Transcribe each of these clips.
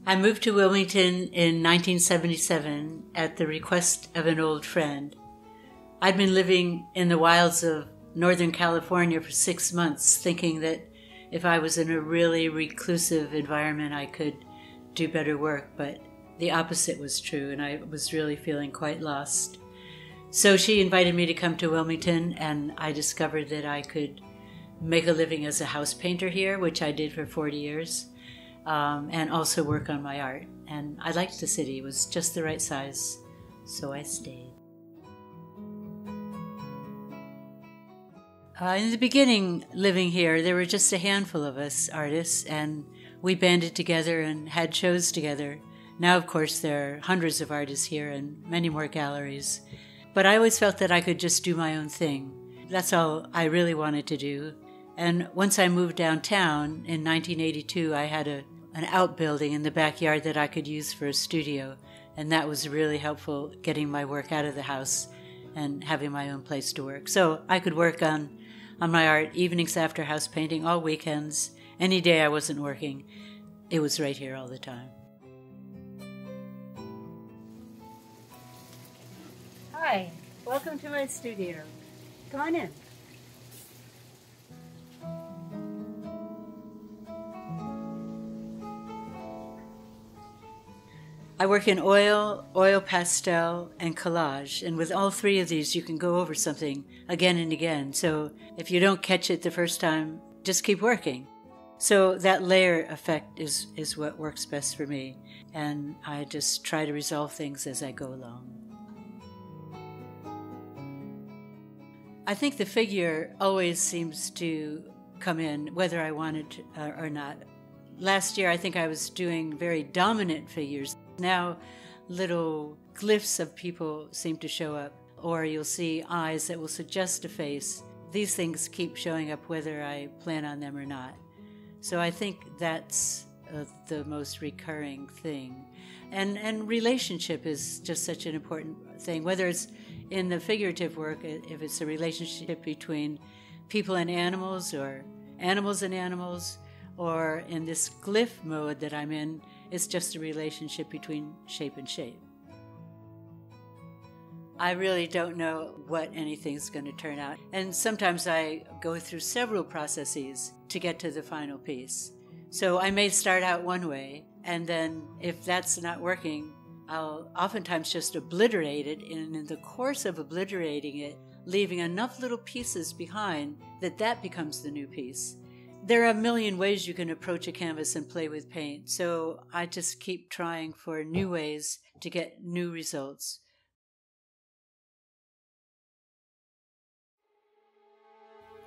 I moved to Wilmington in 1977 at the request of an old friend. I'd been living in the wilds of Northern California for 6 months, thinking that if I was in a really reclusive environment, I could do better work, but the opposite was true, and I was really feeling quite lost. So she invited me to come to Wilmington, and I discovered that I could make a living as a house painter here, which I did for 40 years, and also work on my art. And I liked the city. It was just the right size, so I stayed. In the beginning, living here, there were just a handful of us artists, and we banded together and had shows together. Now, of course, there are hundreds of artists here and many more galleries. But I always felt that I could just do my own thing. That's all I really wanted to do. And once I moved downtown in 1982, I had an outbuilding in the backyard that I could use for a studio. And that was really helpful, getting my work out of the house and having my own place to work. So I could work on my art evenings after house painting, all weekends, any day I wasn't working. It was right here all the time. Hi, welcome to my studio. Come on in. I work in oil pastel, and collage, and with all three of these you can go over something again and again. So if you don't catch it the first time, just keep working. So that layer effect is what works best for me, and I just try to resolve things as I go along. I think the figure always seems to come in, whether I want it or not. Last year, I think I was doing very dominant figures. Now, little glyphs of people seem to show up, or you'll see eyes that will suggest a face. These things keep showing up whether I plan on them or not. So I think that's the most recurring thing. And relationship is just such an important thing, whether it's in the figurative work, if it's a relationship between people and animals, or animals and animals, or in this glyph mode that I'm in, it's just a relationship between shape and shape. I really don't know what anything's going to turn out. And sometimes I go through several processes to get to the final piece. So I may start out one way, and then if that's not working, I'll oftentimes just obliterate it, and in the course of obliterating it, leaving enough little pieces behind that becomes the new piece. There are a million ways you can approach a canvas and play with paint, so I just keep trying for new ways to get new results.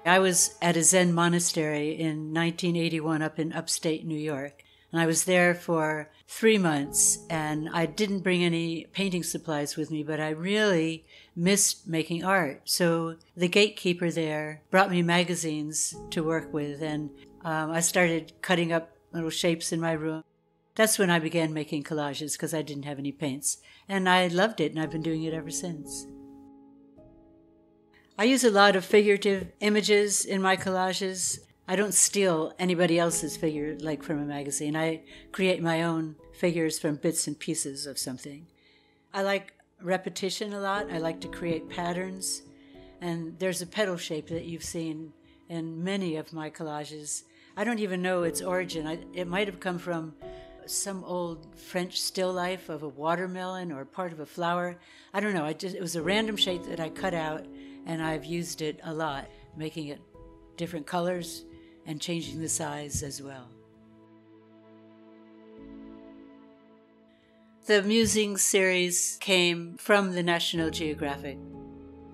I was at a Zen monastery in 1981 up in upstate New York, and I was there for 3 months, and I didn't bring any painting supplies with me, but I really missed making art. So the gatekeeper there brought me magazines to work with, and I started cutting up little shapes in my room. That's when I began making collages, because I didn't have any paints, and I loved it, and I've been doing it ever since. I use a lot of figurative images in my collages. I don't steal anybody else's figure like from a magazine. I create my own figures from bits and pieces of something. I like repetition a lot. I like to create patterns. And there's a petal shape that you've seen in many of my collages. I don't even know its origin. It might have come from some old French still life of a watermelon or part of a flower. I don't know. It was a random shape that I cut out, and I've used it a lot, making it different colors and changing the size as well. The Musings series came from the National Geographic.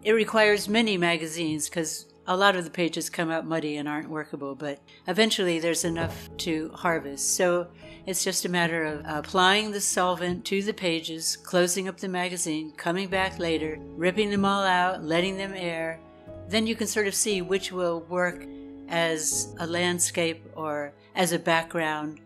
It requires many magazines because a lot of the pages come out muddy and aren't workable, but eventually there's enough to harvest. So it's just a matter of applying the solvent to the pages, closing up the magazine, coming back later, ripping them all out, letting them air. Then you can sort of see which will work as a landscape or as a background.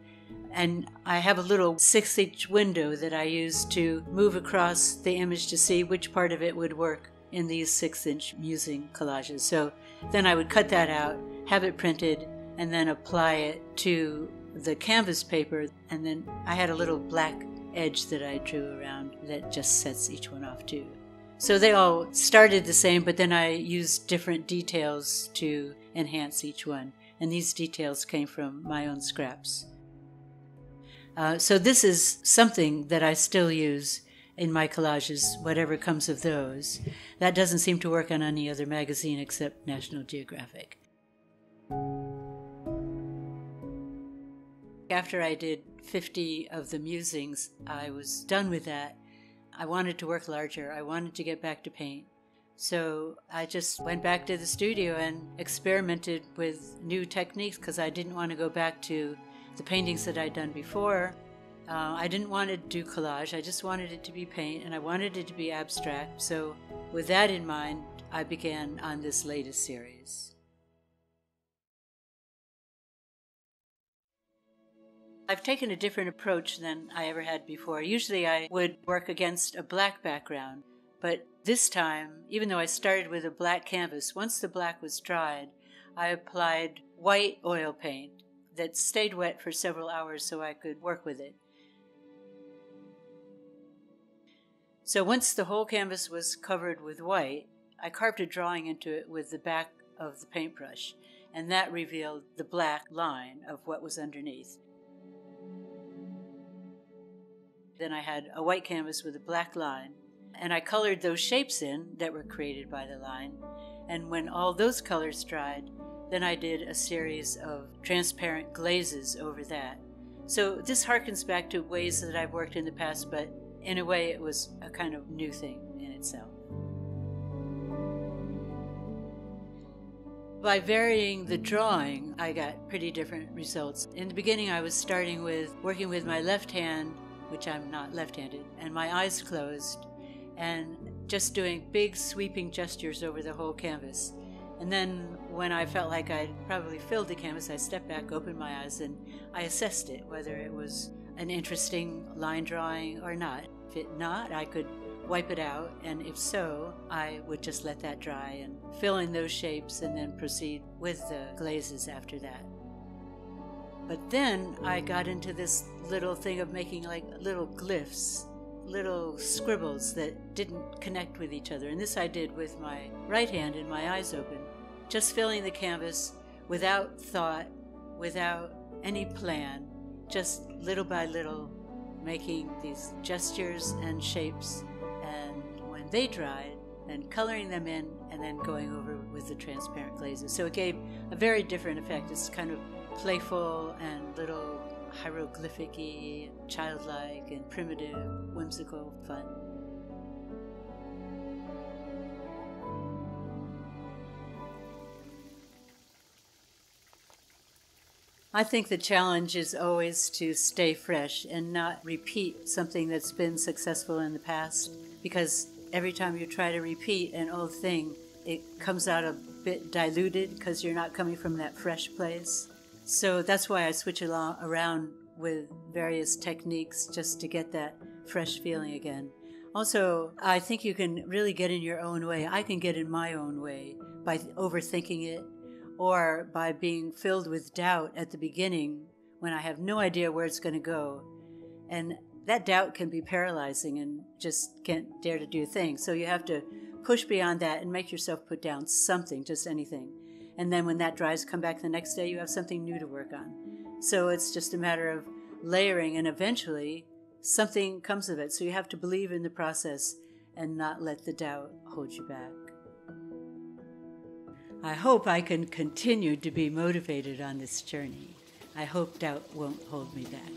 And I have a little 6-inch window that I use to move across the image to see which part of it would work in these 6-inch musing collages. So then I would cut that out, have it printed, and then apply it to the canvas paper, and then I had a little black edge that I drew around that just sets each one off too. So they all started the same, but then I used different details to enhance each one. And these details came from my own scraps. So this is something that I still use in my collages, whatever comes of those. That doesn't seem to work on any other magazine except National Geographic. After I did 50 of the Musings, I was done with that. I wanted to work larger. I wanted to get back to paint. So I just went back to the studio and experimented with new techniques because I didn't want to go back to the paintings that I'd done before. I didn't want to do collage. I just wanted it to be paint, and I wanted it to be abstract. So with that in mind, I began on this latest series. I've taken a different approach than I ever had before. Usually I would work against a black background, but this time, even though I started with a black canvas, once the black was dried, I applied white oil paint that stayed wet for several hours so I could work with it. So once the whole canvas was covered with white, I carved a drawing into it with the back of the paintbrush, and that revealed the black line of what was underneath. Then I had a white canvas with a black line, and I colored those shapes in that were created by the line. And when all those colors dried, then I did a series of transparent glazes over that. So this harkens back to ways that I've worked in the past, but in a way it was a kind of new thing in itself. By varying the drawing, I got pretty different results. In the beginning, I was starting with working with my left hand, which I'm not left-handed, and my eyes closed, and just doing big sweeping gestures over the whole canvas. And then when I felt like I'd probably filled the canvas, I stepped back, opened my eyes, and I assessed it, whether it was an interesting line drawing or not. If it not, I could wipe it out, and if so, I would just let that dry and fill in those shapes and then proceed with the glazes after that. But then I got into this little thing of making like little glyphs, little scribbles that didn't connect with each other. And this I did with my right hand and my eyes open, just filling the canvas without thought, without any plan, just little by little making these gestures and shapes. And when they dried, then coloring them in and then going over with the transparent glazes. So it gave a very different effect. It's kind of playful and little hieroglyphic-y, childlike and primitive, whimsical fun. I think the challenge is always to stay fresh and not repeat something that's been successful in the past, because every time you try to repeat an old thing, it comes out a bit diluted because you're not coming from that fresh place. So that's why I switch around with various techniques just to get that fresh feeling again. Also, I think you can really get in your own way. I can get in my own way by overthinking it or by being filled with doubt at the beginning when I have no idea where it's going to go. And that doubt can be paralyzing and just can't dare to do a thing. So you have to push beyond that and make yourself put down something, just anything. And then when that dries, come back the next day, you have something new to work on. So it's just a matter of layering, and eventually something comes of it. So you have to believe in the process and not let the doubt hold you back. I hope I can continue to be motivated on this journey. I hope doubt won't hold me back.